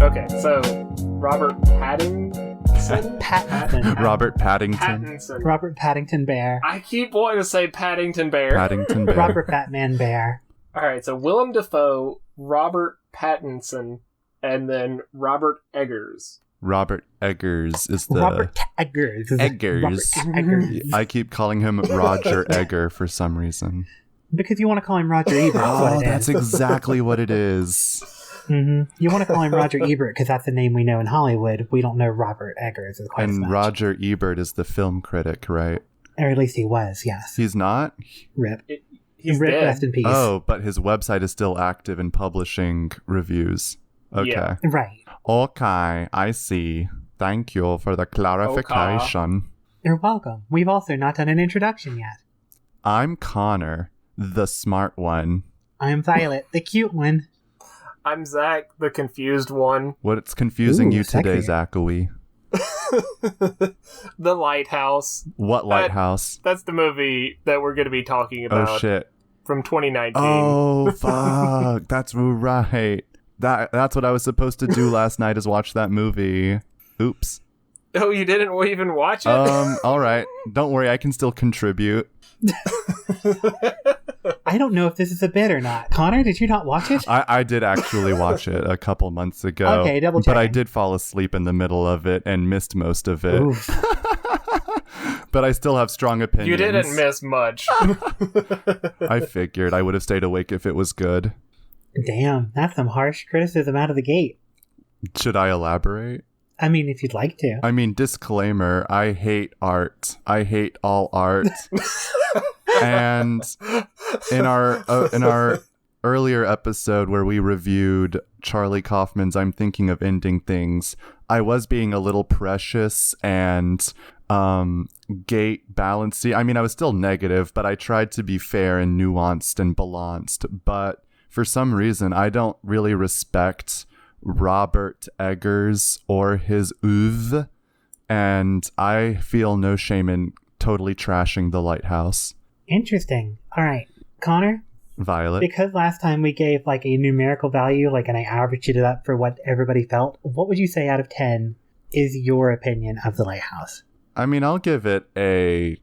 Okay, so Robert Pattinson? Robert Paddington. Pattinson. Robert Paddington Bear. I keep wanting to say Paddington Bear. Paddington Bear. Robert Batman Bear. Alright, so Willem Dafoe, Robert Pattinson, and then Robert Eggers. Robert Eggers is the... Robert Eggers. Eggers. Robert Eggers. I keep calling him Roger Egger for some reason. Because you want to call him Roger Ebert. Oh, that's exactly what it is. Mm-hmm. You want to call him Roger Ebert because that's the name we know in Hollywood. We don't know Robert Eggers quite as And much. Roger Ebert is the film critic, right? Or at least he was, yes. He's not? Rip. He's Rip, dead. rest in peace. Oh, but his website is still active and publishing reviews. Okay. Yeah. Right. Okay, I see. Thank you for the clarification. You're welcome. We've also not done an introduction yet. I'm Connor, the smart one. I'm Violet, the cute one. I'm Zach, the confused one. What's confusing Ooh, you today, sexy. Zachary? The Lighthouse. What lighthouse? That's the movie that we're going to be talking about. Oh, shit. From 2019. Oh, fuck. That's right. That's what I was supposed to do last night, is watch that movie. Oops. Oh, you didn't even watch it? All right. Don't worry, I can still contribute. I don't know if this is a bit or not. Connor, did you not watch it? I did actually watch it a couple months ago. Okay, double But I checking. did fall asleep in the middle of it and missed most of it. Oof. But I still have strong opinions. You didn't miss much. I figured I would have stayed awake if it was good. Damn, that's some harsh criticism out of the gate. Should I elaborate? I mean, if you'd like to. I mean, disclaimer, I hate art. I hate all art. And in our earlier episode where we reviewed Charlie Kaufman's I'm Thinking of Ending Things, I was being a little precious and gate balancey. I mean, I was still negative, but I tried to be fair and nuanced and balanced. But for some reason, I don't really respect Robert Eggers or his oeuvre, and I feel no shame in totally trashing The Lighthouse. Interesting. All right, Connor, Violet. because last time we gave like a numerical value, and I averaged it up for what everybody felt, what would you say out of 10 is your opinion of The Lighthouse? I mean, I'll give it a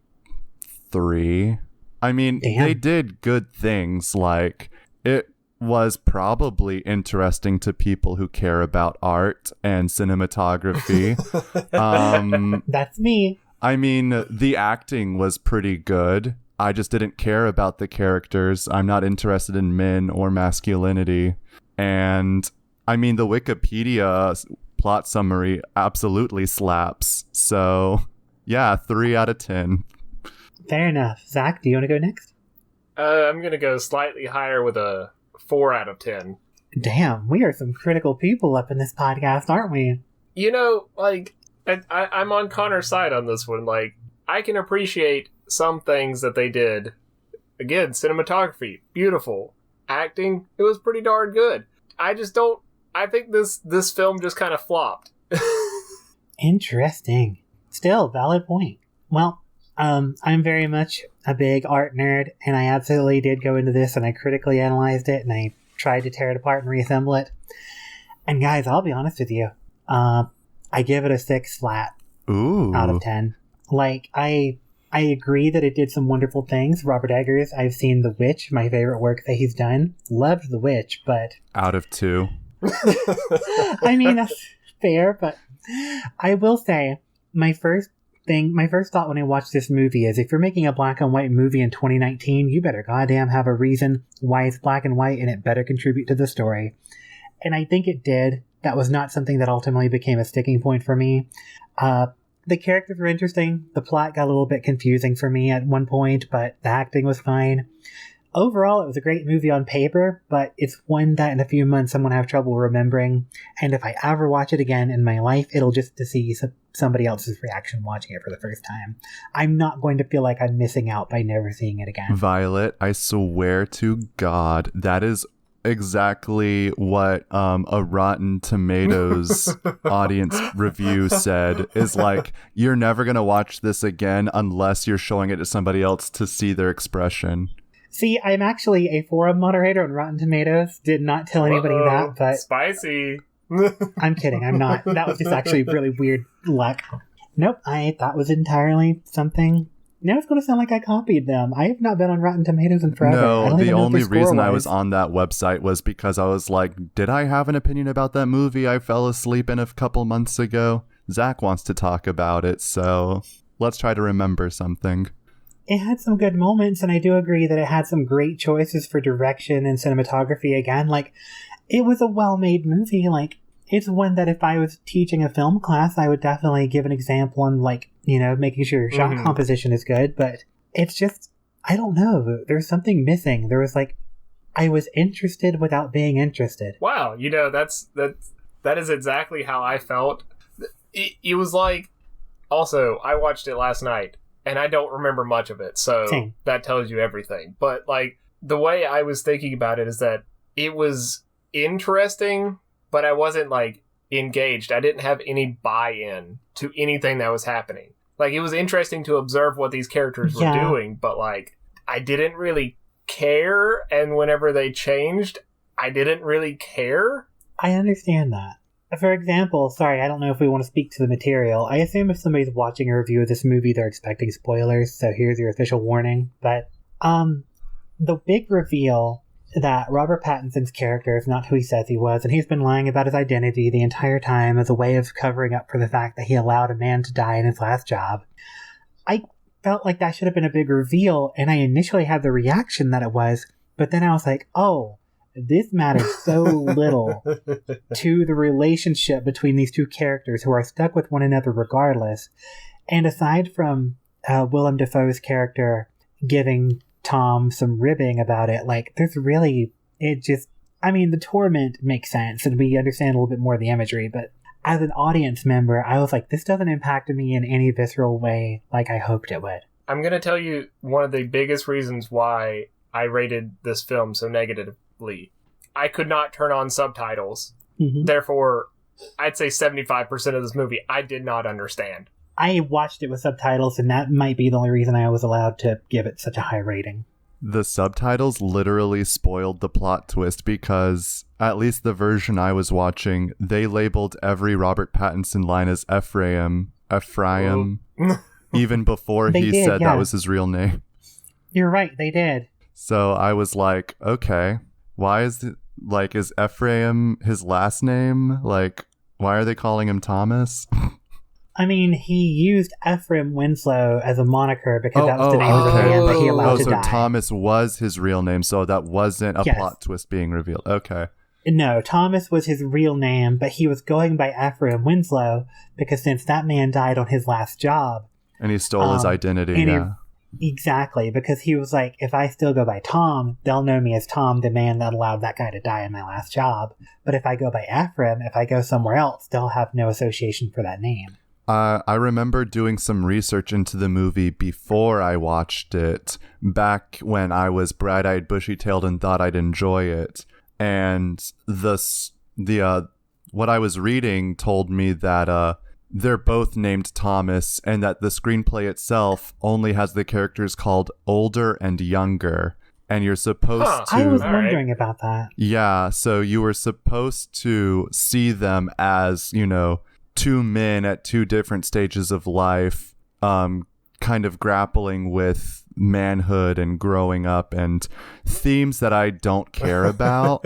3. I mean, Damn. they did good things. Like, it was probably interesting to people who care about art and cinematography. That's me. I mean, the acting was pretty good. I just didn't care about the characters. I'm not interested in men or masculinity. And, I mean, the Wikipedia plot summary absolutely slaps. So, yeah, 3 out of 10. Fair enough. Zach, do you want to go next? I'm going to go slightly higher with a 4 out of 10. Damn, we are some critical people up in this podcast, aren't we? You know, like, I'm on Connor's side on this one. Like, I can appreciate some things that they did. Again, cinematography, beautiful. Acting, it was pretty darn good. I think this film just kind of flopped. Interesting. Still, valid point. Well, I'm very much a big art nerd, and I absolutely did go into this, and I critically analyzed it, and I tried to tear it apart and reassemble it. And guys, I'll be honest with you. I give it a 6 flat Ooh. out of 10. Like, I agree that it did some wonderful things. Robert Eggers, I've seen The Witch, my favorite work that he's done. Loved The Witch, but... Out of 2. I mean, that's fair, but I will say, my first thought when I watched this movie is, if you're making a black and white movie in 2019, you better goddamn have a reason why it's black and white, and it better contribute to the story. And I think it did. That was not something that ultimately became a sticking point for me. The characters were interesting. The plot got a little bit confusing for me at one point, but the acting was fine. Overall, it was a great movie on paper, but it's one that in a few months I'm going to have trouble remembering. And if I ever watch it again in my life, it'll just to see somebody else's reaction watching it for the first time. I'm not going to feel like I'm missing out by never seeing it again. Violet, I swear to God, that is exactly what a Rotten Tomatoes audience review said, is like, you're never going to watch this again unless you're showing it to somebody else to see their expression. See, I'm actually a forum moderator on Rotten Tomatoes. Did not tell anybody that, but... Spicy. I'm kidding. I'm not. That was just actually really weird luck. Nope. That was entirely something. Now it's going to sound like I copied them. I have not been on Rotten Tomatoes in forever. No, the only reason I was on that website was because I was like, did I have an opinion about that movie I fell asleep in a couple months ago? Zach wants to talk about it, so let's try to remember something. It had some good moments, and I do agree that it had some great choices for direction and cinematography again. Like, it was a well-made movie. Like, it's one that if I was teaching a film class, I would definitely give an example on, like, you know, making sure your shot composition is good. But it's just, I don't know. There's something missing. There was, like, I was interested without being interested. Wow, you know, that is exactly how I felt. It was like, also, I watched it last night, and I don't remember much of it, so Same. That tells you everything. But, like, the way I was thinking about it is that it was interesting, but I wasn't, like, engaged. I didn't have any buy-in to anything that was happening. Like, it was interesting to observe what these characters were doing, but, like, I didn't really care, and whenever they changed, I didn't really care. I understand that. For example, sorry, I don't know if we want to speak to the material. I assume if somebody's watching a review of this movie, they're expecting spoilers, so here's your official warning. But, the big reveal that Robert Pattinson's character is not who he says he was, and he's been lying about his identity the entire time as a way of covering up for the fact that he allowed a man to die in his last job. I felt like that should have been a big reveal, and I initially had the reaction that it was, but then I was like, oh, this matters so little to the relationship between these two characters who are stuck with one another regardless. And aside from Willem Dafoe's character giving Tom some ribbing about it, like, there's really, it just, I mean, the torment makes sense and we understand a little bit more of the imagery, but as an audience member, I was like, this doesn't impact me in any visceral way like I hoped it would. I'm going to tell you one of the biggest reasons why I rated this film so negatively. I could not turn on subtitles. Mm-hmm. Therefore, I'd say 75% of this movie I did not understand. I watched it with subtitles, and that might be the only reason I was allowed to give it such a high rating. The subtitles literally spoiled the plot twist because, at least the version I was watching, they labeled every Robert Pattinson line as Ephraim, even before he said that was his real name. You're right, they did. So I was like, okay, why is it, like, is Ephraim his last name? Like, why are they calling him Thomas? I mean, he used Ephraim Winslow as a moniker because that was the name of the man that he allowed to die. So Thomas was his real name, so that wasn't a plot twist being revealed. Okay. No, Thomas was his real name, but he was going by Ephraim Winslow because since that man died on his last job. And he stole his identity, Exactly, because he was like, if I still go by Tom, they'll know me as Tom, the man that allowed that guy to die in my last job. But if I go by Ephraim, if I go somewhere else, they'll have no association for that name. I remember doing some research into the movie before I watched it, back when I was bright-eyed, bushy-tailed, and thought I'd enjoy it. And what I was reading told me that they're both named Thomas, and that the screenplay itself only has the characters called older and younger. And you're supposed to... I was wondering about that. Yeah, so you were supposed to see them as, you know, two men at two different stages of life, kind of grappling with manhood and growing up and themes that I don't care about.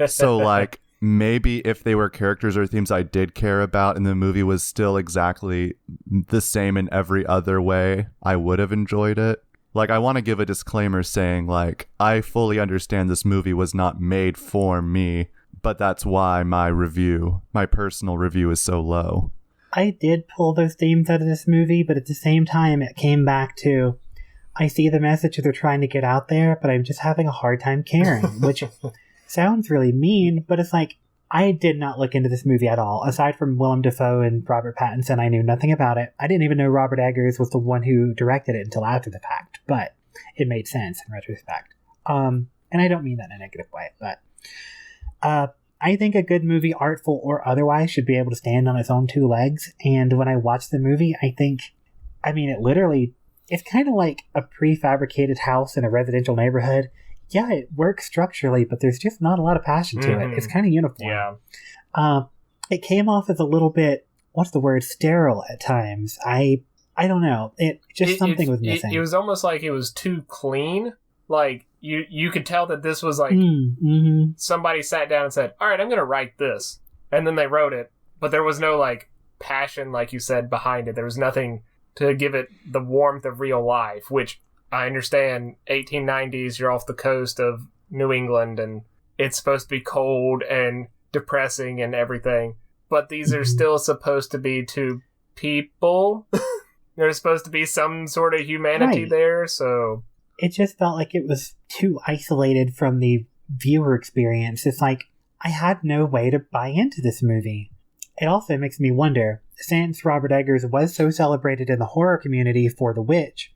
So, like, maybe if they were characters or themes I did care about and the movie was still exactly the same in every other way, I would have enjoyed it. Like, I want to give a disclaimer saying, like, I fully understand this movie was not made for me, but that's why my personal review is so low. I did pull those themes out of this movie, but at the same time, it came back to, I see the message they're trying to get out there, but I'm just having a hard time caring, which sounds really mean, but it's like, I did not look into this movie at all. Aside from Willem Dafoe and Robert Pattinson, I knew nothing about it. I didn't even know Robert Eggers was the one who directed it until after the fact, but it made sense in retrospect. And I don't mean that in a negative way, but I think a good movie, artful or otherwise, should be able to stand on its own two legs. And when I watched the movie, it's kind of like a prefabricated house in a residential neighborhood. Yeah, it works structurally, but there's just not a lot of passion to it. It's kind of uniform. Yeah. it came off as a little bit, what's the word, sterile at times. I don't know. Something was missing. It was almost like it was too clean. Like, you could tell that this was like somebody sat down and said, all right, I'm going to write this. And then they wrote it. But there was no, like, passion, like you said, behind it. There was nothing to give it the warmth of real life, which I understand 1890s, you're off the coast of New England, and it's supposed to be cold and depressing and everything. But these are still supposed to be two people. There's supposed to be some sort of humanity there, so... It just felt like it was too isolated from the viewer experience. It's like, I had no way to buy into this movie. It also makes me wonder, since Robert Eggers was so celebrated in the horror community for The Witch,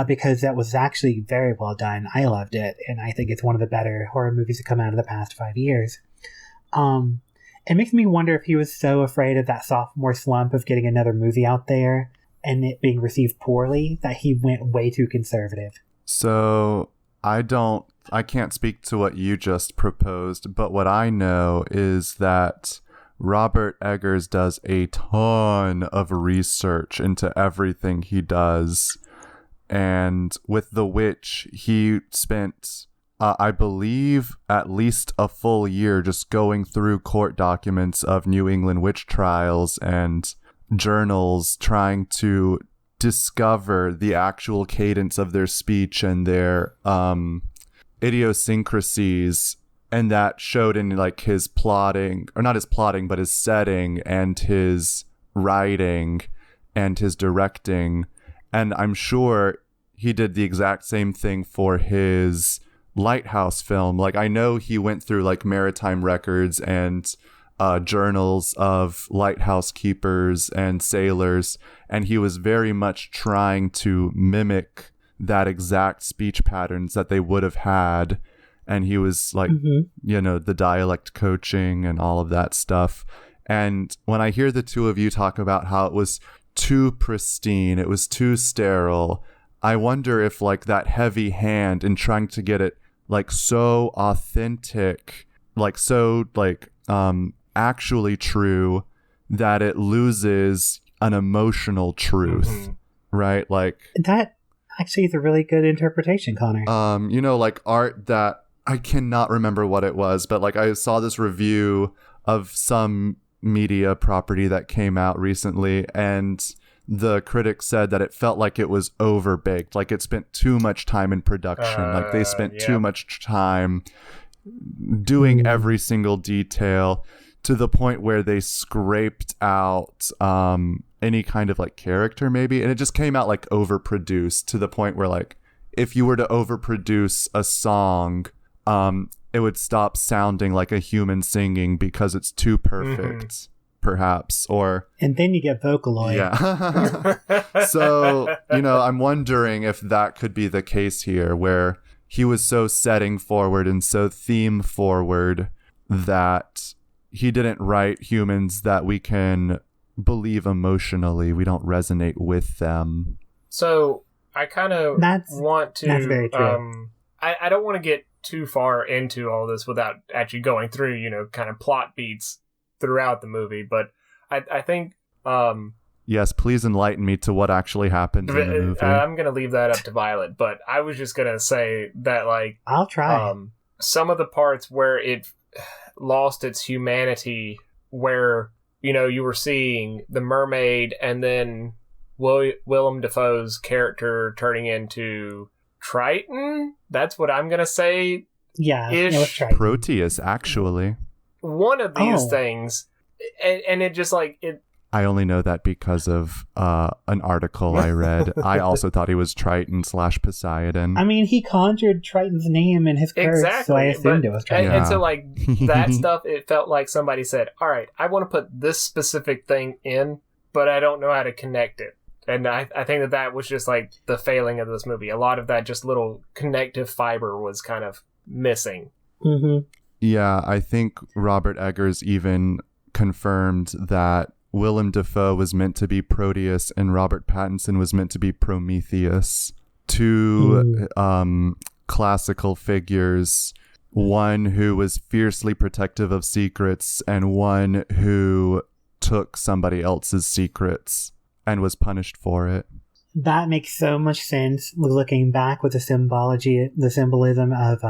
because that was actually very well done. I loved it, and I think it's one of the better horror movies to come out of the past 5 years. It makes me wonder if he was so afraid of that sophomore slump of getting another movie out there and it being received poorly that he went way too conservative. So I can't speak to what you just proposed, but what I know is that Robert Eggers does a ton of research into everything he does. And with The Witch, he spent, I believe, at least a full year just going through court documents of New England witch trials and journals, trying to discover the actual cadence of their speech and their idiosyncrasies. And that showed in like his plotting, or not his plotting, but his setting and his writing and his directing. And I'm sure he did the exact same thing for his Lighthouse film. Like, I know he went through like maritime records and journals of lighthouse keepers and sailors, and he was very much trying to mimic that exact speech patterns that they would have had. And he was like, the dialect coaching and all of that stuff. And when I hear the two of you talk about how it was too pristine, it was too sterile, I wonder if like that heavy hand in trying to get it like so authentic, like so like actually true, that it loses an emotional truth, right? Like that actually is a really good interpretation, Connor. Like art that I cannot remember what it was, but like I saw this review of some media property that came out recently, and the critic said that it felt like it was overbaked, like it spent too much time in production, like they spent too much time doing every single detail to the point where they scraped out any kind of like character maybe, and it just came out like overproduced to the point where like if you were to overproduce a song, it would stop sounding like a human singing because it's too perfect, perhaps. And then you get Vocaloid. Yeah. So, I'm wondering if that could be the case here, where he was so setting forward and so theme forward that he didn't write humans that we can believe emotionally. We don't resonate with them. So I kind of want to... That's very true. I don't want to get too far into all this without actually going through, kind of plot beats throughout the movie. But I think... yes, please enlighten me to what actually happened in the movie. I'm going to leave that up to Violet, but I was just going to say that, like... I'll try. Some of the parts where it lost its humanity, where, you were seeing the mermaid and then Willem Dafoe's character turning into Triton? That's what I'm going to say. Yeah, Ish. It was Triton. Proteus, actually. One of these things. And it just like... I only know that because of an article I read. I also thought he was Triton / Poseidon. I mean, he conjured Triton's name in his curse, so I assumed it was Triton. And so, like, that stuff, it felt like somebody said, all right, I want to put this specific thing in, but I don't know how to connect it. And I think that was just, like, the failing of this movie. A lot of that just little connective fiber was kind of missing. Yeah, I think Robert Eggers even confirmed that Willem Dafoe was meant to be Proteus and Robert Pattinson was meant to be Prometheus. Two classical figures one who was fiercely protective of secrets and one who took somebody else's secrets and was punished for it. That makes so much sense looking back with the symbolism of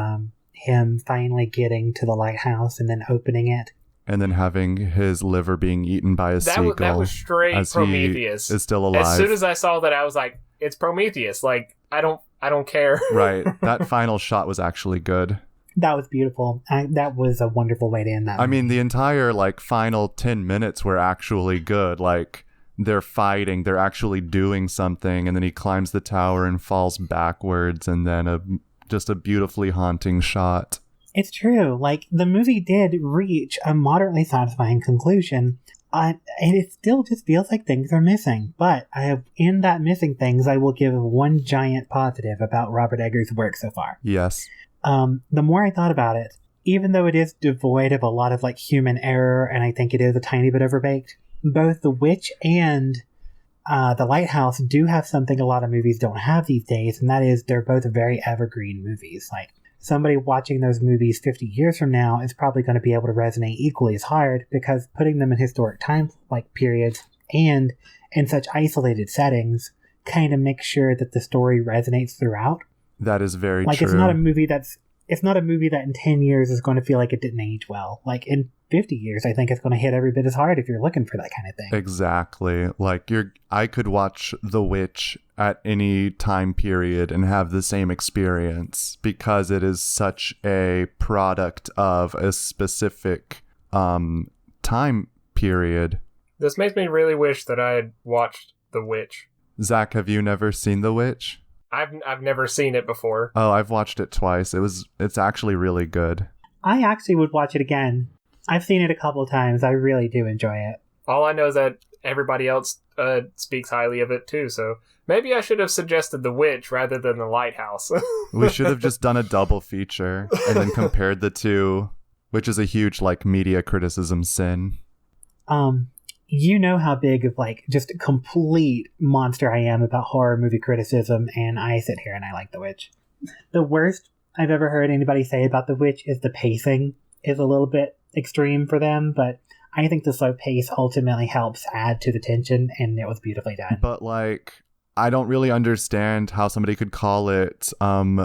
him finally getting to the lighthouse and then opening it. And then having his liver being eaten by a seagull. That was straight as Prometheus. He is still alive. As soon as I saw that, I was like, it's Prometheus. Like, I don't care. Right. That final shot was actually good. That was beautiful. That was a wonderful way to end that. I mean, the entire, like, final 10 minutes were actually good. Like, they're fighting, they're actually doing something, and then he climbs the tower and falls backwards, and then just a beautifully haunting shot. It's true. Like, the movie did reach a moderately satisfying conclusion, and it still just feels like things are missing. But in that missing things, I will give one giant positive about Robert Eggers' work so far. Yes. The more I thought about it, even though it is devoid of a lot of, like, human error, and I think it is a tiny bit overbaked, both The Witch and The Lighthouse do have something a lot of movies don't have these days, and that is they're both very evergreen movies. Like, somebody watching those movies 50 years from now is probably going to be able to resonate equally as hard, because putting them in historic time like periods and in such isolated settings kind of makes sure that the story resonates throughout. That is very like, true. It's not a movie that in 10 years is going to feel like it didn't age well. Like, in 50 years, I think it's going to hit every bit as hard if you're looking for that kind of thing. Exactly. Like, I could watch The Witch at any time period and have the same experience because it is such a product of a specific time period. This makes me really wish that I had watched The Witch. Zach, have you never seen The Witch? I've never seen it before. Oh, I've watched it twice. It's actually really good. I actually would watch it again. I've seen it a couple of times. I really do enjoy it. All I know is that everybody else speaks highly of it too, so maybe I should have suggested The Witch rather than The Lighthouse. We should have just done a double feature and then compared the two, which is a huge, like, media criticism sin. You know how big of, like, just a complete monster I am about horror movie criticism, and I sit here and I like The Witch. The worst I've ever heard anybody say about The Witch is the pacing is a little bit extreme for them, but I think the slow pace ultimately helps add to the tension, and it was beautifully done. But, like, I don't really understand how somebody could call it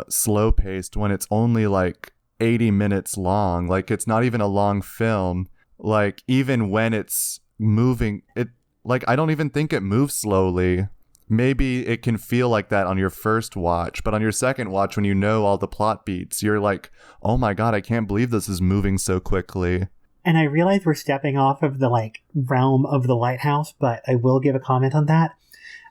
slow paced when it's only, like, 80 minutes long. Like, it's not even a long film. Like, even when it's moving, I don't even think it moves slowly. Maybe it can feel like that on your first watch, but on your second watch, when you know all the plot beats, you're like, oh my god, I can't believe this is moving so quickly. And I realize we're stepping off of the, like, realm of The Lighthouse, but I will give a comment on that.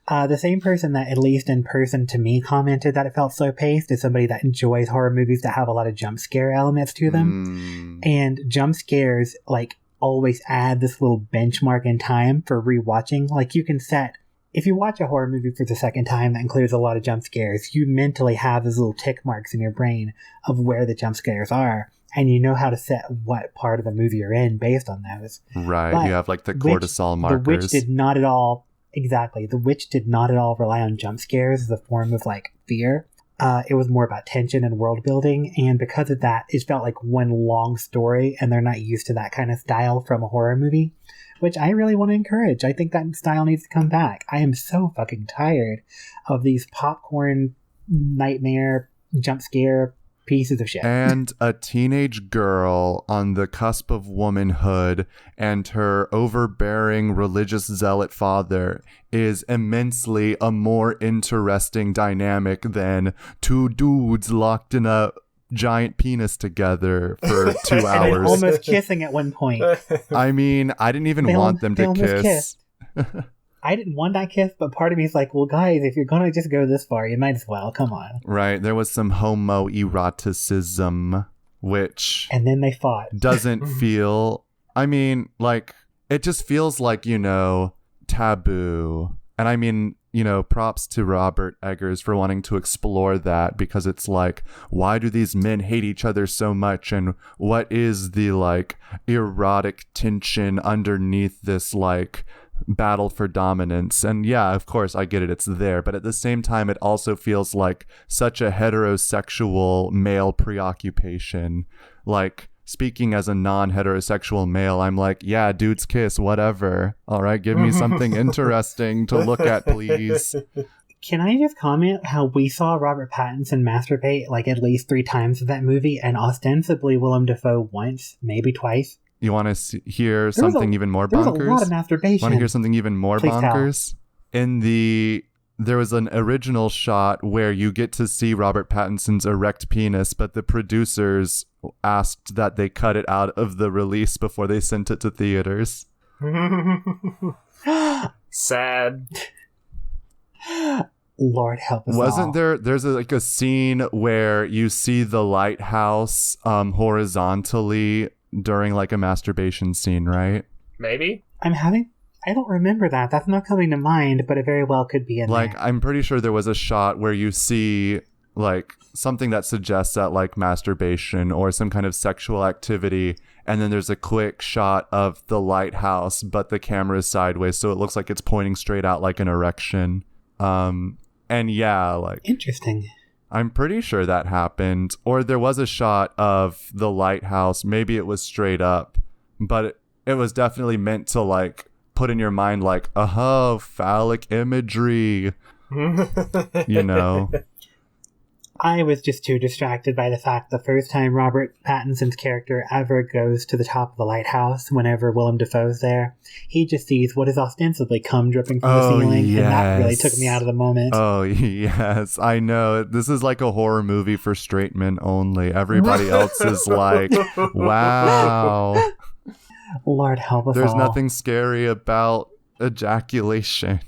The same person that, at least in person to me, commented that it felt slow paced is somebody that enjoys horror movies that have a lot of jump scare elements to them. And jump scares, like, always add this little benchmark in time for rewatching. Like, you can set, if you watch a horror movie for the second time that includes a lot of jump scares, you mentally have those little tick marks in your brain of where the jump scares are, and you know how to set what part of the movie you're in based on those. Right, but you have, like, the cortisol markers. The Witch did not at all, exactly, The Witch did not at all rely on jump scares as a form of, like, fear. It was more about tension and world building, and because of that, it felt like one long story, and they're not used to that kind of style from a horror movie, which I really want to encourage. I think that style needs to come back. I am so fucking tired of these popcorn nightmare jump scare pieces of shit. And a teenage girl on the cusp of womanhood and her overbearing religious zealot father is immensely a more interesting dynamic than two dudes locked in a giant penis together for 2 hours. And almost kissing at one point. I mean, I didn't even want them to kiss. I didn't want that kiss, but part of me is like, well, guys, if you're going to just go this far, you might as well. Come on. Right. There was some homoeroticism, which... And then they fought. Doesn't feel... I mean, like, it just feels like, you know, taboo. And I mean, you know, props to Robert Eggers for wanting to explore that, because it's like, why do these men hate each other so much? And what is the, like, erotic tension underneath this, like... battle for dominance. And yeah, of course, I get it, it's there, but at the same time, it also feels like such a heterosexual male preoccupation. Like, speaking as a non-heterosexual male, I'm like, yeah, dudes kiss, whatever. All right, give me something interesting to look at, please. Can I just comment how we saw Robert Pattinson masturbate like at least 3 times in that movie, and ostensibly Willem Dafoe once, maybe twice? You want to hear something even more bonkers? There was a lot of masturbation. Want to hear something even more Please bonkers? There was an original shot where you get to see Robert Pattinson's erect penis, but the producers asked that they cut it out of the release before they sent it to theaters. Sad. Lord help us Wasn't all. there's a scene where you see the lighthouse horizontally during like a masturbation scene, right? Maybe. I don't remember that. That's not coming to mind, but it very well could be in Like, there. I'm pretty sure there was a shot where you see like something that suggests that like masturbation or some kind of sexual activity, and then there's a quick shot of the lighthouse, but the camera is sideways, so it looks like it's pointing straight out like an erection. And yeah, like, Interesting. I'm pretty sure that happened. Or there was a shot of the lighthouse, maybe it was straight up, but it was definitely meant to like put in your mind like, oh, phallic imagery, you know. I was just too distracted by the fact the first time Robert Pattinson's character ever goes to the top of the lighthouse, whenever Willem Dafoe's there, he just sees what is ostensibly cum dripping from the ceiling, and that really took me out of the moment. Oh, yes, I know. This is like a horror movie for straight men only. Everybody else is like, wow. Lord help us There's all. nothing scary about ejaculation.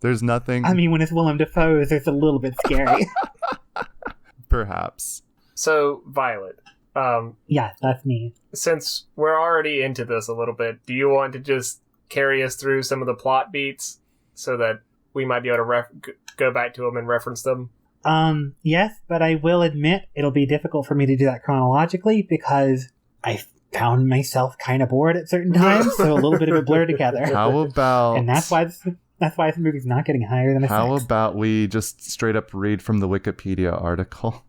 There's nothing. I mean, when it's Willem Dafoe's, it's a little bit scary. Perhaps. So, Violet, Yeah, that's me. since we're already into this a little bit, do you want to just carry us through some of the plot beats so that we might be able to go back to them and reference them? Yes, but I will admit it'll be difficult for me to do that chronologically because I found myself kind of bored at certain times, so a little bit of a blur together. How about... And that's why this movie's not getting higher than a How 6. about we just straight up read from the Wikipedia article?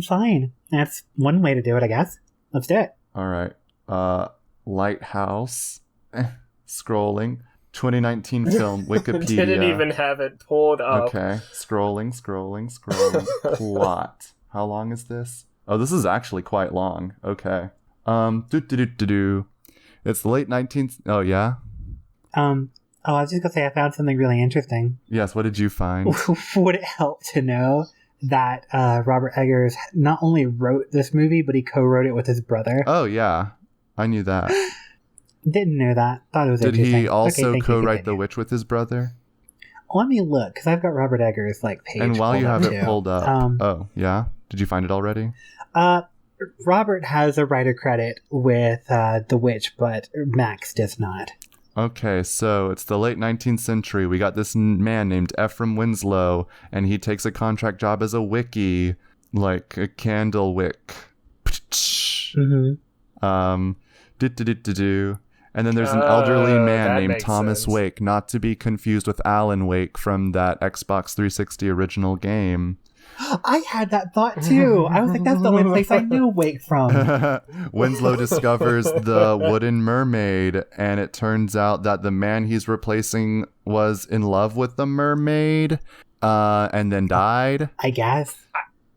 Fine. That's one way to do it, I guess. Let's do it. All right. Lighthouse. Scrolling. 2019 film, Wikipedia. Didn't even have it pulled up. Okay. Scrolling. Plot. How long is this? Oh, this is actually quite long. Okay. It's the late 19th... Oh, yeah? Oh, I was just gonna say I found something really interesting. Yes, what did you find? Would it help to know that Robert Eggers not only wrote this movie, but he co-wrote it with his brother? Oh, yeah. I knew that. Didn't know that. Thought it was Did interesting. he also Okay, co-write The Witch with his brother? Let me look, because I've got Robert Eggers' page. And while you have it too. pulled up... oh, yeah? Did you find it already? Robert has a writer credit with The Witch, but Max does not. Okay, so it's the late 19th century. We got this man named Ephraim Winslow, and he takes a contract job as a wickie, like a candle wick. Mm-hmm. And then there's an elderly man that named makes Thomas sense. Wake, not to be confused with Alan Wake from that Xbox 360 original game. I had that thought too. I was like, that's the only place I knew Wake from. Winslow discovers the wooden mermaid, and it turns out that the man he's replacing was in love with the mermaid, and then died. I guess.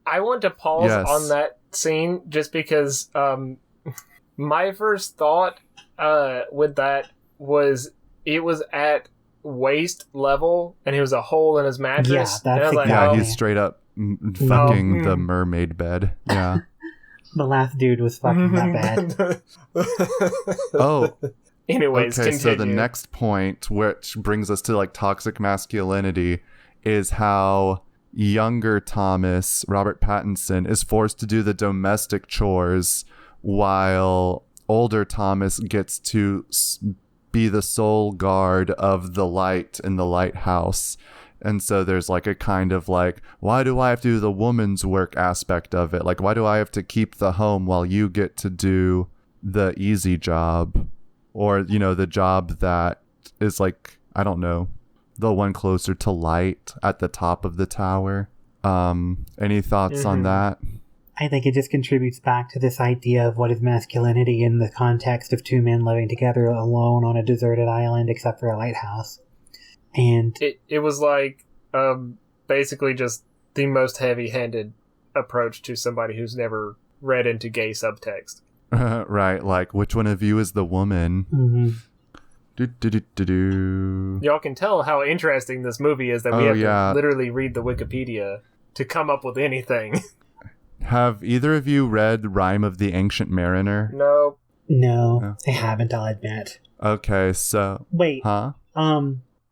I want to pause Yes. on that scene just because my first thought with that was it was at waist level and it was a hole in his mattress. Yeah, that's and I was like, Yeah, exactly- oh, he's straight up fucking Oh. the mermaid bed. Yeah. The last dude was fucking that bad. Oh, Anyways, okay, continue. so the next point, which brings us to like toxic masculinity, is how younger Thomas, Robert Pattinson, is forced to do the domestic chores while older Thomas gets to be the sole guard of the light in the lighthouse. And so there's like a kind of like, why do I have to do the woman's work aspect of it? Like, why do I have to keep the home while you get to do the easy job? or, you know, the job that is like, I don't know, the one closer to light at the top of the tower. Any thoughts on that? I think it just contributes back to this idea of what is masculinity in the context of two men living together alone on a deserted island except for a lighthouse. And it was like basically just the most heavy-handed approach to somebody who's never read into gay subtext. Right, like, which one of you is the woman? Y'all can tell how interesting this movie is that we have to literally read the Wikipedia to come up with anything. Have either of you read Rime of the Ancient Mariner? No. No, I haven't, I'll admit. Okay, so... Wait. Huh?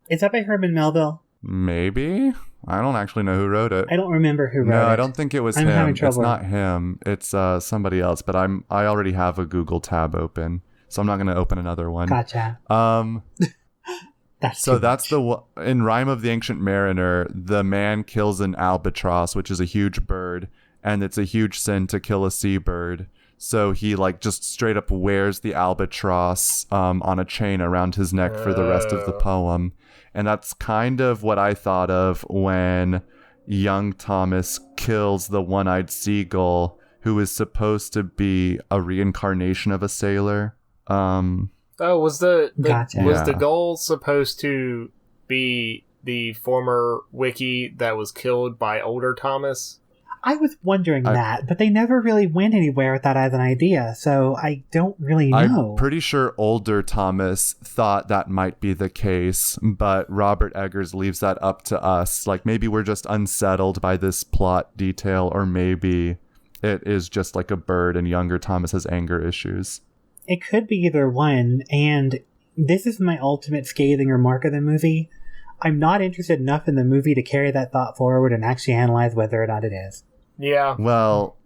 Is that by Herman Melville? Maybe? I don't actually know who wrote it. I don't remember who wrote it. No, I don't think it was him. Having trouble. It's not him. It's somebody else, but I already have a Google tab open, so I'm not going to open another one. Gotcha. That's in Rime of the Ancient Mariner, the man kills an albatross, which is a huge bird, and it's a huge sin to kill a seabird. So he like just straight up wears the albatross on a chain around his neck for the rest of the poem. And that's kind of what I thought of when young Thomas kills the one-eyed seagull, who is supposed to be a reincarnation of a sailor. Was the Gotcha. Was the goal supposed to be the former Wiki that was killed by older Thomas? I was wondering that, but they never really went anywhere with that as an idea, so I don't really know. I'm pretty sure older Thomas thought that might be the case, but Robert Eggers leaves that up to us. Like, maybe we're just unsettled by this plot detail, or maybe it is just like a bird and younger Thomas has anger issues. It could be either one, and this is my ultimate scathing remark of the movie. I'm not interested enough in the movie to carry that thought forward and actually analyze whether or not it is. Yeah. Well,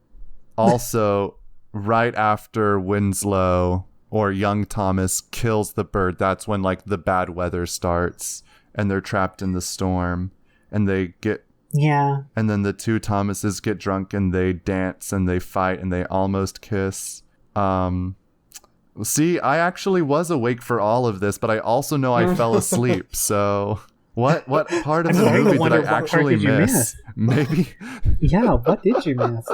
also, right after Winslow or young Thomas kills the bird, that's when like the bad weather starts and they're trapped in the storm and they get... Yeah. And then the two Thomases get drunk and they dance and they fight and they almost kiss. See, I actually was awake for all of this, but I also know I fell asleep, so... What part of the movie did I actually miss? Maybe. Yeah, what did you miss?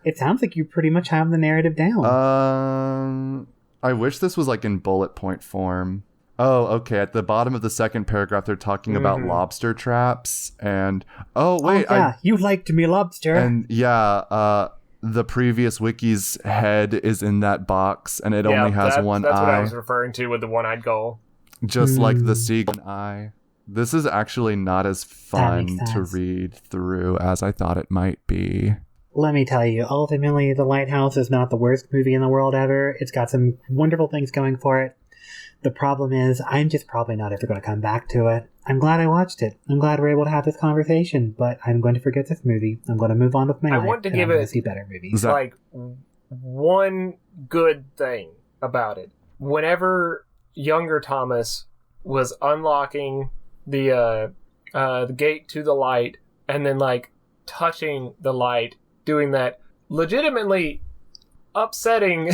It sounds like you pretty much have the narrative down. I wish this was like in bullet point form. Oh, okay. At the bottom of the second paragraph, they're talking about lobster traps, and you liked me, lobster. And the previous wiki's head is in that box, and it only has one eye. That's what I was referring to with the one-eyed gull. Just like the seagull eye. This is actually not as fun to read through as I thought it might be. Let me tell you, ultimately, The Lighthouse is not the worst movie in the world ever. It's got some wonderful things going for it. The problem is, I'm just probably not ever going to come back to it. I'm glad I watched it. I'm glad we're able to have this conversation, but I'm going to forget this movie. I'm going to move on with my life. I want to give it see better movies. Like one good thing about it. Whenever younger Thomas was unlocking the gate to the light and then like touching the light, doing that legitimately upsetting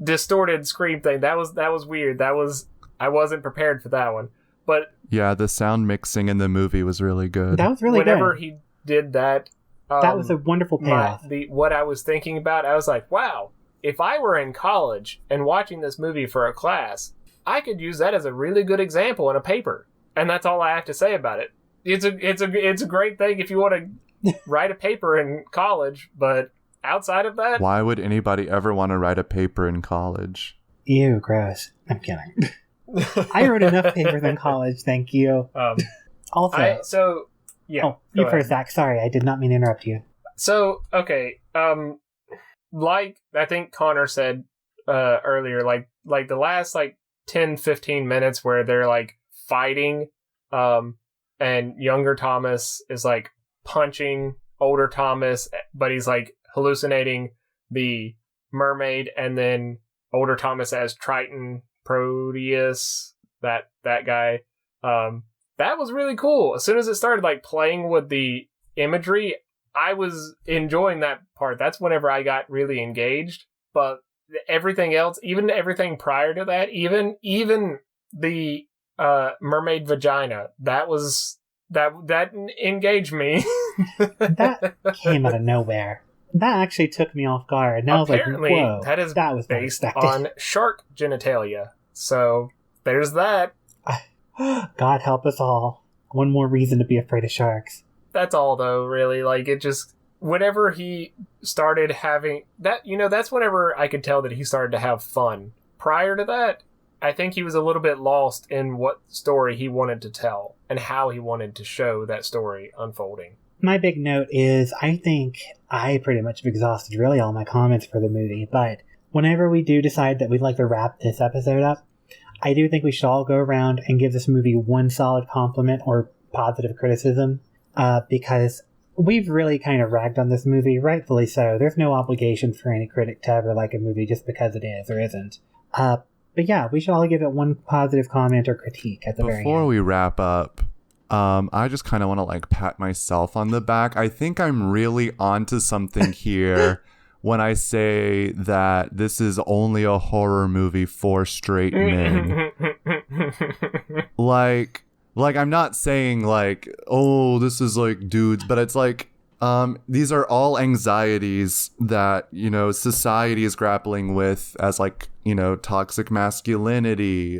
distorted scream thing, that was weird. I wasn't prepared for that one. But yeah, the sound mixing in the movie was really good. That was really whenever good. he did that, that was a wonderful payoff. What I was thinking about, I was like, wow, if I were in college and watching this movie for a class, I could use that as a really good example in a paper. And that's all I have to say about it. It's a great thing if you want to write a paper in college, but outside of that... Why would anybody ever want to write a paper in college? Ew, gross. I'm kidding. I wrote enough papers in college, thank you. Also... you first, Zach. Sorry, I did not mean to interrupt you. So, okay, like I think Connor said earlier, like the last 10-15 minutes where they're like fighting, and younger Thomas is like punching older Thomas, but he's like hallucinating the mermaid, and then older Thomas as Triton Proteus, that guy. That was really cool. As soon as it started like playing with the imagery, I was enjoying that part. That's whenever I got really engaged. But everything else, even everything prior to that, even the mermaid vagina, that engaged me. That came out of nowhere. That actually took me off guard. And Apparently, I was like, whoa, that is was based unexpected. on shark genitalia. So there's that. God help us all. One more reason to be afraid of sharks. That's all, though, really. Like, it just... Whenever he started having... that, that's whenever I could tell that he started to have fun. Prior to that, I think he was a little bit lost in what story he wanted to tell and how he wanted to show that story unfolding. My big note is, I think I pretty much have exhausted really all my comments for the movie, but whenever we do decide that we'd like to wrap this episode up, I do think we should all go around and give this movie one solid compliment or positive criticism, because we've really kind of ragged on this movie, rightfully so. There's no obligation for any critic to ever like a movie just because it is or isn't. But yeah, we should all give it one positive comment or critique at the very end. Before we wrap up, I just kind of want to pat myself on the back. I think I'm really onto something here when I say that this is only a horror movie for straight men. like I'm not saying oh, this is dudes, but it's these are all anxieties that, society is grappling with as toxic masculinity,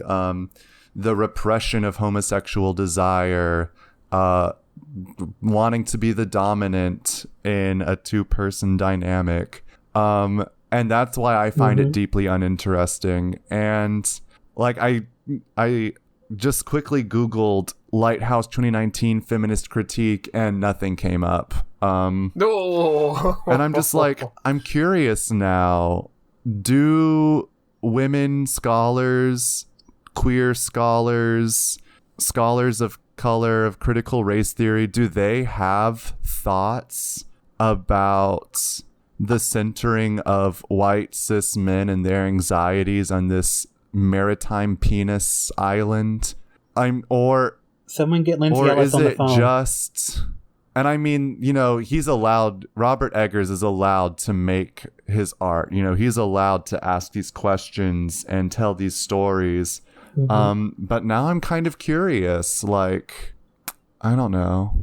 the repression of homosexual desire, wanting to be the dominant in a two-person dynamic. And that's why I find it deeply uninteresting. And I just quickly Googled Lighthouse 2019 feminist critique and nothing came up. No. And I'm just I'm curious now. Do women scholars, queer scholars, scholars of color, of critical race theory, do they have thoughts about the centering of white cis men and their anxieties on this maritime penis island? Someone get Lindsay Ellis on the phone. Or is it just... And I mean, he's allowed... Robert Eggers is allowed to make his art. He's allowed to ask these questions and tell these stories. But now I'm kind of curious. I don't know.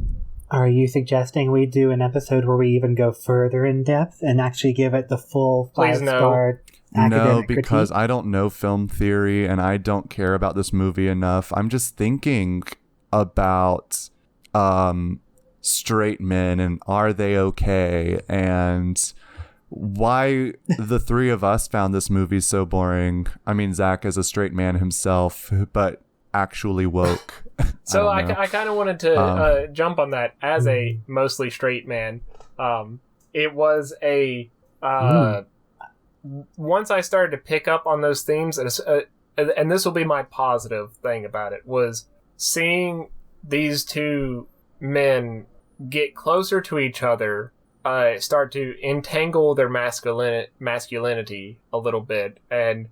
Are you suggesting we do an episode where we even go further in depth and actually give it the full 5-star academic critique? Because I don't know film theory and I don't care about this movie enough. I'm just thinking about straight men and are they okay, and why the three of us found this movie so boring. I mean, Zach is a straight man himself, but actually woke. So I kind of wanted to jump on that as a mostly straight man. It was a once I started to pick up on those themes, and this will be my positive thing about it, was seeing these two men get closer to each other, start to entangle their masculinity a little bit, and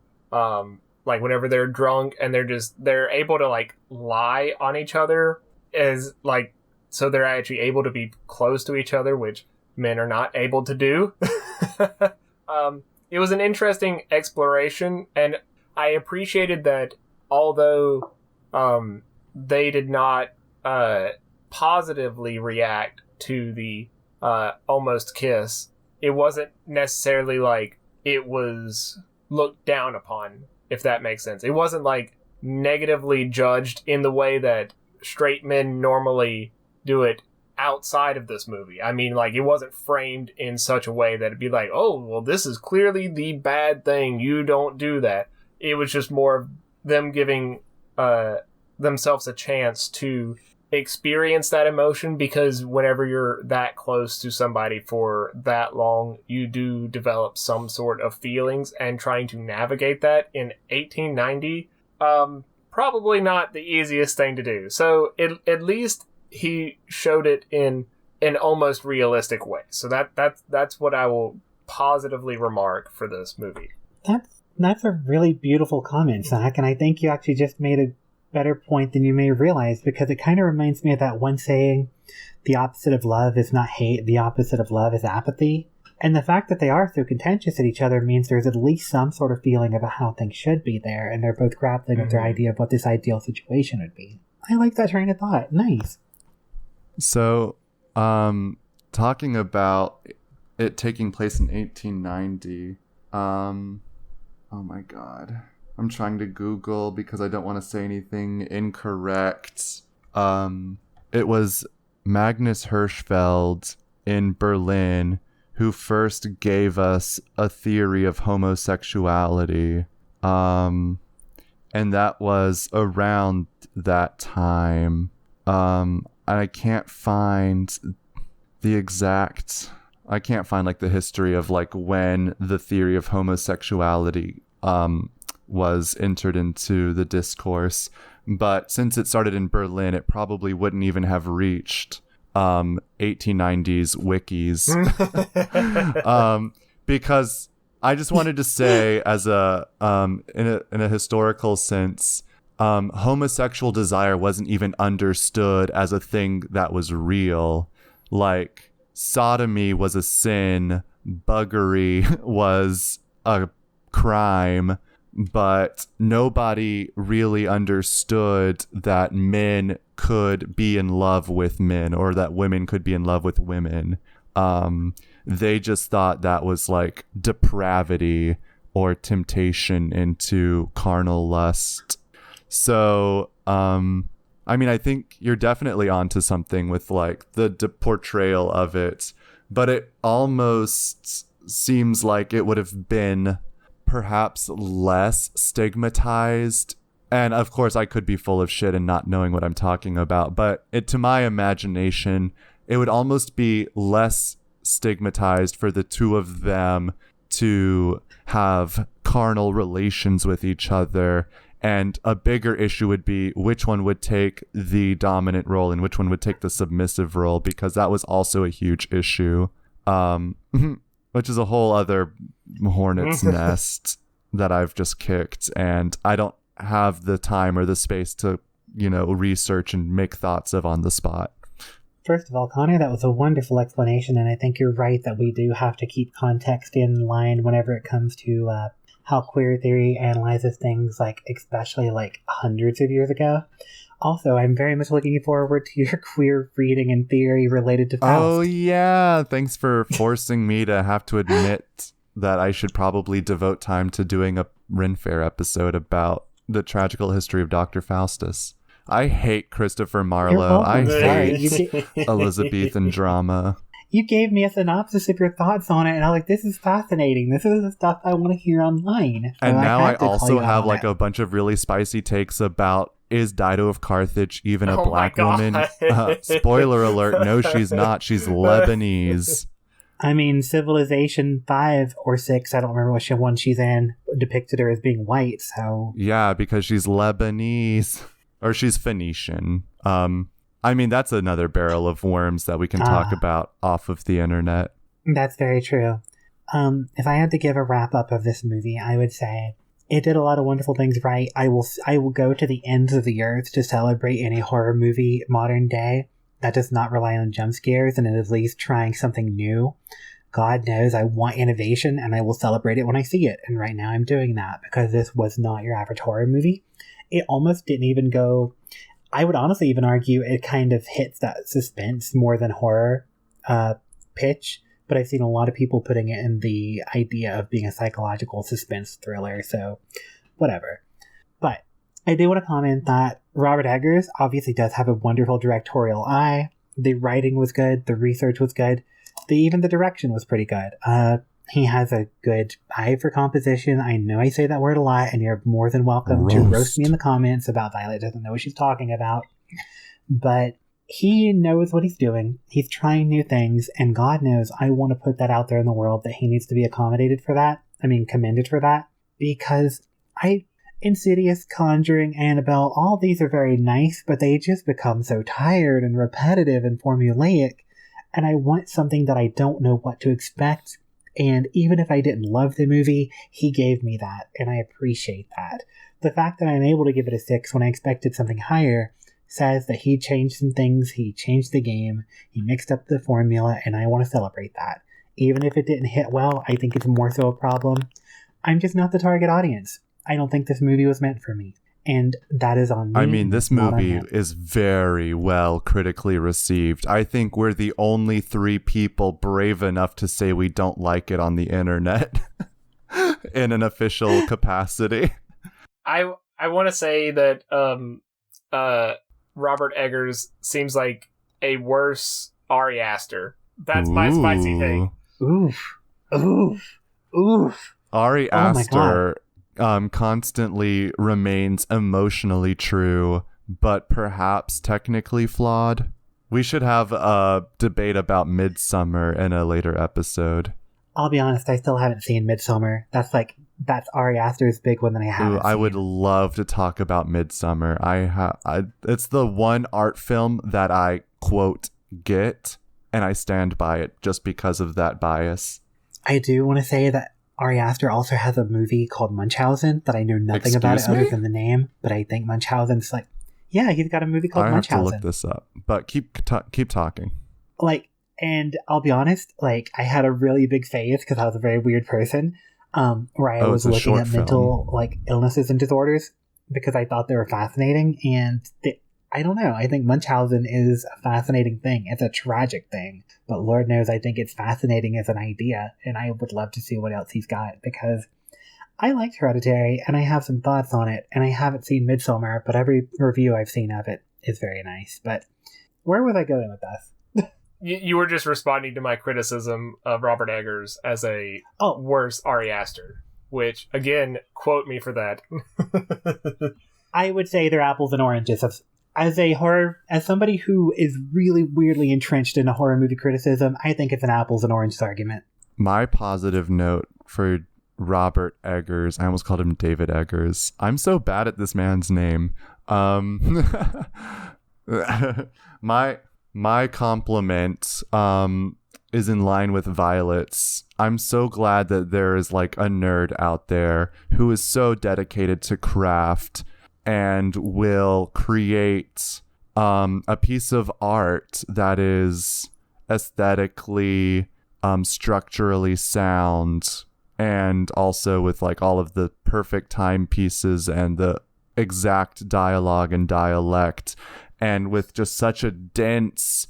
whenever they're drunk and they're able to lie on each other, as so they're actually able to be close to each other, which men are not able to do. It was an interesting exploration, and I appreciated that although they did not positively react to the almost kiss, it wasn't necessarily it was looked down upon, if that makes sense. It wasn't negatively judged in the way that straight men normally do it outside of this movie. I mean, it wasn't framed in such a way that it'd be oh, well, this is clearly the bad thing, you don't do that. It was just more of them giving themselves a chance to experience that emotion, because whenever you're that close to somebody for that long, you do develop some sort of feelings, and trying to navigate that in 1890, probably not the easiest thing to do. So at least he showed it in an almost realistic way. So that's what I will positively remark for this movie. That's a really beautiful comment, Zach, and I think you actually just made a better point than you may realize, because it kind of reminds me of that one saying, the opposite of love is not hate, the opposite of love is apathy. And the fact that they are so contentious at each other means there's at least some sort of feeling about how things should be there, and they're both grappling with their idea of what this ideal situation would be. I like that train of thought. Nice. So, talking about it taking place in 1890, oh my god. I'm trying to Google because I don't want to say anything incorrect. It was Magnus Hirschfeld in Berlin who first gave us a theory of homosexuality. And that was around that time. And I can't find the exact... I can't find like the history of like when the theory of homosexuality was entered into the discourse, but since it started in Berlin, it probably wouldn't even have reached 1890s wikis. Because I just wanted to say, as a in a historical sense, homosexual desire wasn't even understood as a thing that was real. Like, sodomy was a sin, buggery was a crime, but nobody really understood that men could be in love with men or that women could be in love with women. They just thought that was like depravity or temptation into carnal lust. So, I mean, I think you're definitely onto something with like the portrayal of it, but it almost seems like it would have been perhaps less stigmatized. And of course, I could be full of shit and not knowing what I'm talking about, but to my imagination, it would almost be less stigmatized for the two of them to have carnal relations with each other. And a bigger issue would be which one would take the dominant role and which one would take the submissive role, because that was also a huge issue, which is a whole other hornet's nest that I've just kicked. And I don't have the time or the space to, research and make thoughts of on the spot. First of all, Connor, that was a wonderful explanation. And I think you're right that we do have to keep context in line whenever it comes to how queer theory analyzes things, like especially like hundreds of years ago. Also, I'm very much looking forward to your queer reading and theory related to Faust. Oh yeah, thanks for forcing me to have to admit that I should probably devote time to doing a Ren Fair episode about the tragical history of Dr. Faustus. I hate Christopher Marlowe. I hate Elizabethan drama. You gave me a synopsis of your thoughts on it, and I was like, this is fascinating. This is the stuff I want to hear online. So and now I also have like it. a bunch of really spicy takes about, is Dido of Carthage even a black woman? Spoiler alert, no, she's not. She's Lebanese. I mean, Civilization 5 or 6, I don't remember which one she's in, depicted her as being white, so... Yeah, because she's Lebanese. Or she's Phoenician. I mean, that's another barrel of worms that we can talk about off of the internet. That's very true. If I had to give a wrap up of this movie, I would say it did a lot of wonderful things right. I will go to the ends of the earth to celebrate any horror movie modern day that does not rely on jump scares and is at least trying something new. God knows I want innovation, and I will celebrate it when I see it. And right now I'm doing that because this was not your average horror movie. It almost didn't even go... I would honestly even argue it kind of hits that suspense more than horror pitch, but I've seen a lot of people putting it in the idea of being a psychological suspense thriller, so whatever. But I do want to comment that Robert Eggers obviously does have a wonderful directorial eye. The writing was good, the research was good, even the direction was pretty good. He has a good eye for composition. I know I say that word a lot, and you're more than welcome to roast me in the comments about Violet doesn't know what she's talking about. But he knows what he's doing. He's trying new things, and God knows I want to put that out there in the world that he needs to be commended for that, because Insidious, Conjuring, Annabelle, all these are very nice, but they just become so tired and repetitive and formulaic, and I want something that I don't know what to expect. And even if I didn't love the movie, he gave me that, and I appreciate that. The fact that I'm able to give it a 6 when I expected something higher says that he changed some things, he changed the game, he mixed up the formula, and I want to celebrate that. Even if it didn't hit well, I think it's more so a problem. I'm just not the target audience. I don't think this movie was meant for me. And that is on me. I mean, this movie is very well critically received. I think we're the only 3 people brave enough to say we don't like it on the internet in an official capacity. I want to say that Robert Eggers seems like a worse Ari Aster. That's my spicy thing. Oof. Oof. Oof. Ari Aster constantly remains emotionally true, but perhaps technically flawed. We should have a debate about Midsommar in a later episode. I'll be honest, I still haven't seen Midsommar. That's Ari Aster's big one that I haven't seen. I would love to talk about Midsommar. It's the one art film that I, quote, get, and I stand by it just because of that bias. I do want to say that Ari Aster also has a movie called Munchausen that I know nothing about it other than the name, but I think Munchausen's like, yeah, he's got a movie called Munchausen. I have to look this up, but keep talking. And I'll be honest, I had a really big phase because I was a very weird person, where I was looking at mental illnesses and disorders because I thought they were fascinating, and I don't know. I think Munchausen is a fascinating thing. It's a tragic thing, but Lord knows I think it's fascinating as an idea, and I would love to see what else he's got because I liked Hereditary, and I have some thoughts on it, and I haven't seen Midsommar, but every review I've seen of it is very nice. But where was I going with this? You were just responding to my criticism of Robert Eggers as a worse Ari Aster, which, again, quote me for that. I would say they're apples and oranges. As somebody who is really weirdly entrenched in a horror movie criticism, I think it's an apples and oranges argument. My positive note for Robert Eggers, I almost called him David Eggers. I'm so bad at this man's name. My compliment is in line with Violet's. I'm so glad that there is a nerd out there who is so dedicated to craft and will create a piece of art that is aesthetically, structurally sound, and also with all of the perfect timepieces and the exact dialogue and dialect, and with just such a dense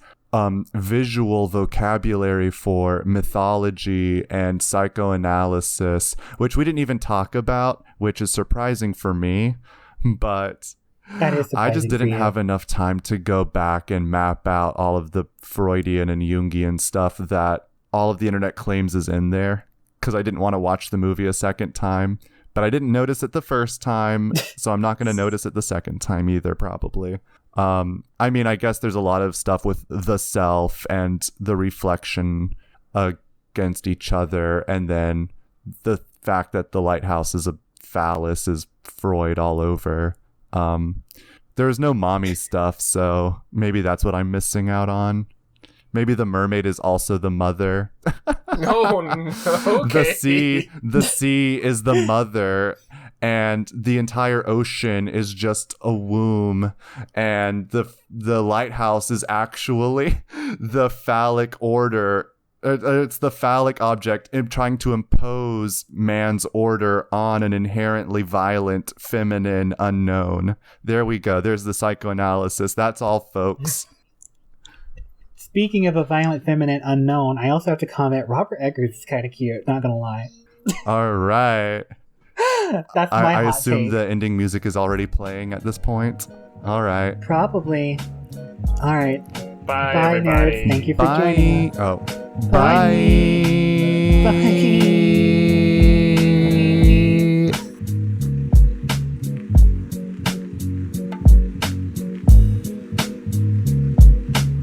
visual vocabulary for mythology and psychoanalysis, which we didn't even talk about, which is surprising for me. But I just didn't have enough time to go back and map out all of the Freudian and Jungian stuff that all of the internet claims is in there, because I didn't want to watch the movie a second time. But I didn't notice it the first time, so I'm not going to notice it the second time either, probably. I mean, I guess there's a lot of stuff with the self and the reflection against each other, and then the fact that the lighthouse is a phallus is Freud all over. There's no mommy stuff, so maybe that's what I'm missing out on. Maybe the mermaid is also the mother. No, okay. The sea is the mother, and the entire ocean is just a womb, and the lighthouse is actually the phallic order. It's the phallic object trying to impose man's order on an inherently violent, feminine unknown. There we go. There's the psychoanalysis. That's all, folks. Speaking of a violent, feminine unknown, I also have to comment, Robert Eggers is kind of cute, not gonna lie. All right. That's my I hot assume take. the ending music is already playing at this point. All right. Probably. All right. Bye, Bye, everybody. nerds. Thank you for joining. Oh. Bye. Bye. Bye.